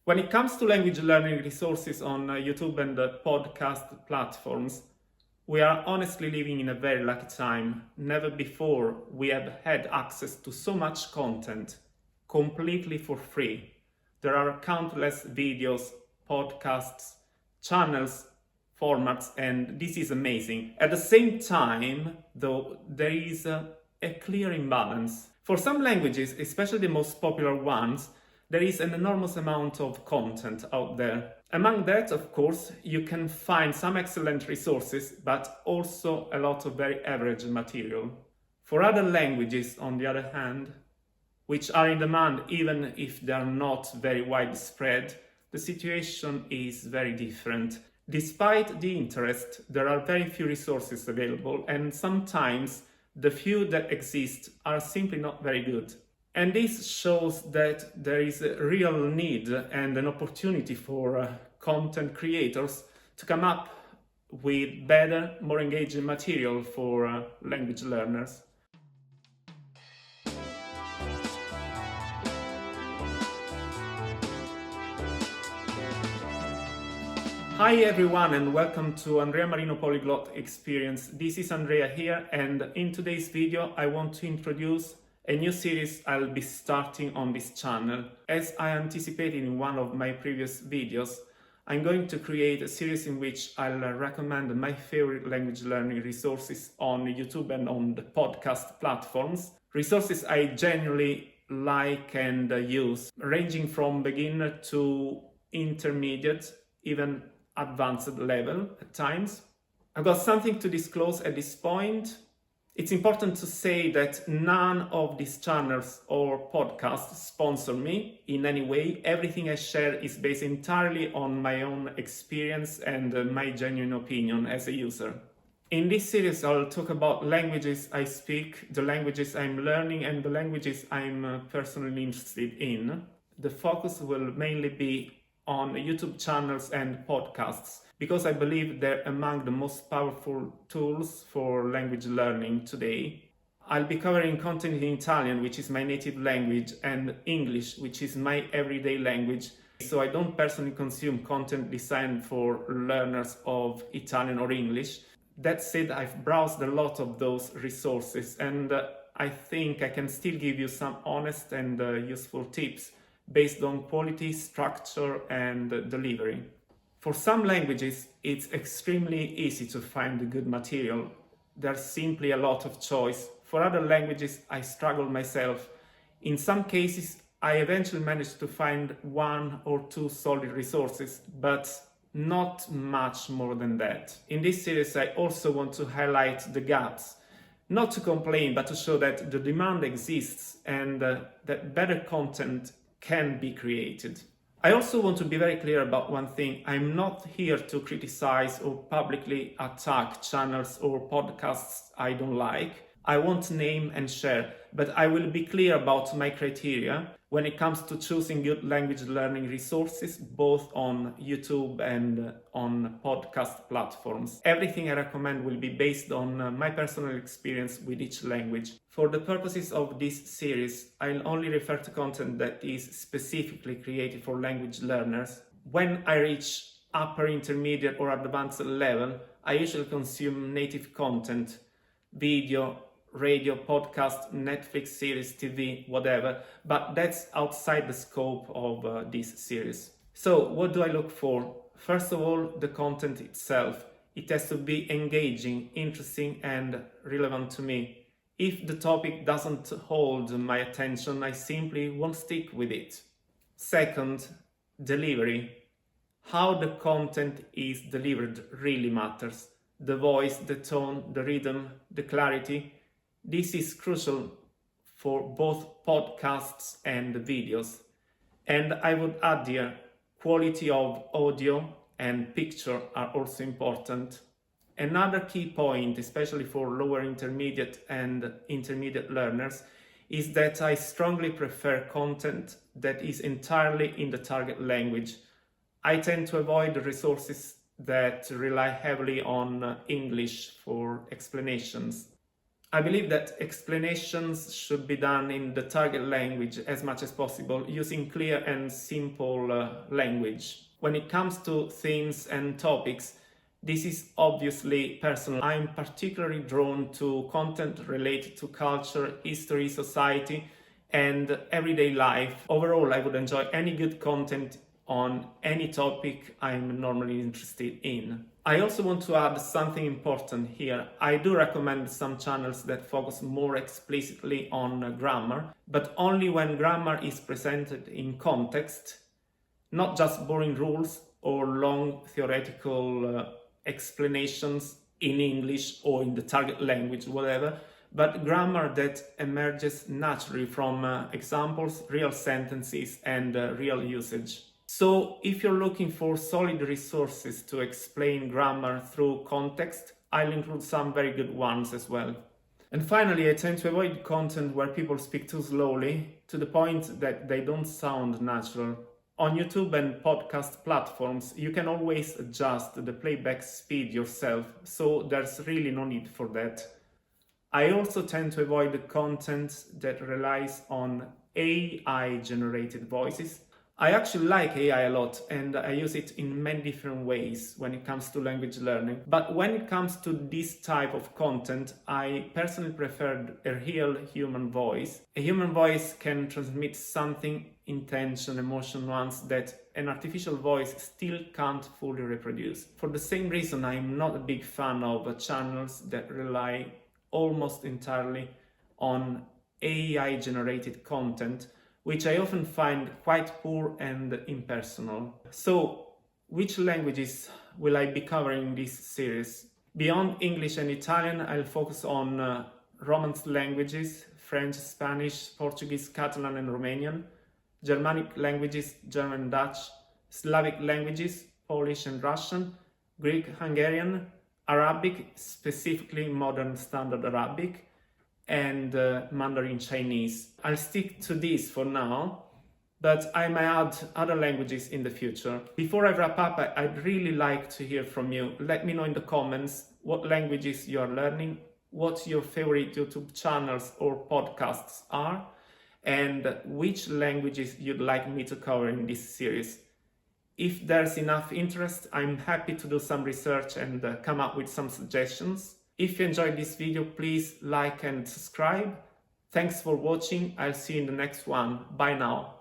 When it comes to language learning resources on YouTube and podcast platforms, we are honestly living in a very lucky time. Never before we have had access to so much content, completely for free. There are countless videos, podcasts, channels, formats, and this is amazing. At the same time, though, there is a clear imbalance. For some languages, especially the most popular ones, there is an enormous amount of content out there. Among that, of course, you can find some excellent resources, but also a lot of very average material. For other languages, on the other hand, which are in demand even if they are not very widespread, the situation is very different. Despite the interest, there are very few resources available, and sometimes the few that exist are simply not very good. And this shows that there is a real need and an opportunity for content creators to come up with better, more engaging material for language learners. Hi everyone and welcome to Andrea Marino Polyglot Experience. This is Andrea here, and in today's video I want to introduce a new series I'll be starting on this channel. As I anticipated in one of my previous videos, I'm going to create a series in which I'll recommend my favorite language learning resources on YouTube and on the podcast platforms. Resources I genuinely like and use, ranging from beginner to intermediate, even advanced level at times. I've got something to disclose at this point. It's important to say that none of these channels or podcasts sponsor me in any way. Everything I share is based entirely on my own experience and my genuine opinion as a user. In this series, I'll talk about languages I speak, the languages I'm learning, and the languages I'm personally interested in. The focus will mainly be on YouTube channels and podcasts, because I believe they're among the most powerful tools for language learning today. I'll be covering content in Italian, which is my native language, and English, which is my everyday language. So I don't personally consume content designed for learners of Italian or English. That said, I've browsed a lot of those resources, and I think I can still give you some honest and useful tips based on quality, structure, and delivery. For some languages, it's extremely easy to find good material. There's simply a lot of choice. For other languages, I struggle myself. In some cases, I eventually managed to find one or two solid resources, but not much more than that. In this series, I also want to highlight the gaps. Not to complain, but to show that the demand exists and that better content can be created. I also want to be very clear about one thing. I'm not here to criticize or publicly attack channels or podcasts I don't like. I won't name and share, but I will be clear about my criteria when it comes to choosing good language learning resources, both on YouTube and on podcast platforms. Everything I recommend will be based on my personal experience with each language. For the purposes of this series, I'll only refer to content that is specifically created for language learners. When I reach upper intermediate or advanced level, I usually consume native content, video, radio, podcast, Netflix series, TV, whatever, but that's outside the scope of this series. So what do I look for? First of all, the content itself. It has to be engaging, interesting, and relevant to me. If the topic doesn't hold my attention, I simply won't stick with it. Second, delivery. How the content is delivered really matters. The voice, the tone, the rhythm, the clarity. This is crucial for both podcasts and videos. And I would add here, quality of audio and picture are also important. Another key point, especially for lower intermediate and intermediate learners, is that I strongly prefer content that is entirely in the target language. I tend to avoid the resources that rely heavily on English for explanations. I believe that explanations should be done in the target language as much as possible, using clear and simple language. When it comes to themes and topics, this is obviously personal. I'm particularly drawn to content related to culture, history, society, and everyday life. Overall, I would enjoy any good content on any topic I'm normally interested in. I also want to add something important here. I do recommend some channels that focus more explicitly on grammar, but only when grammar is presented in context, not just boring rules or long theoretical explanations in English or in the target language, whatever, but grammar that emerges naturally from examples, real sentences, and real usage. So if you're looking for solid resources to explain grammar through context, I'll include some very good ones as well. And finally, I tend to avoid content where people speak too slowly, to the point that they don't sound natural. On YouTube and podcast platforms, you can always adjust the playback speed yourself, so there's really no need for that. I also tend to avoid the content that relies on AI-generated voices. I actually like AI a lot, and I use it in many different ways when it comes to language learning. But when it comes to this type of content, I personally prefer a real human voice. A human voice can transmit something, intention, emotion, nuance that an artificial voice still can't fully reproduce. For the same reason, I'm not a big fan of channels that rely almost entirely on AI-generated content, which I often find quite poor and impersonal. So, which languages will I be covering in this series? Beyond English and Italian, I'll focus on Romance languages, French, Spanish, Portuguese, Catalan and Romanian, Germanic languages, German and Dutch, Slavic languages, Polish and Russian, Greek, Hungarian, Arabic, specifically Modern Standard Arabic, and Mandarin Chinese. I'll stick to this for now, but I may add other languages in the future. Before I wrap up, I'd really like to hear from you. Let me know in the comments what languages you are learning, what your favorite YouTube channels or podcasts are, and which languages you'd like me to cover in this series. If there's enough interest, I'm happy to do some research and come up with some suggestions. If you enjoyed this video, please like and subscribe. Thanks for watching. I'll see you in the next one. Bye now.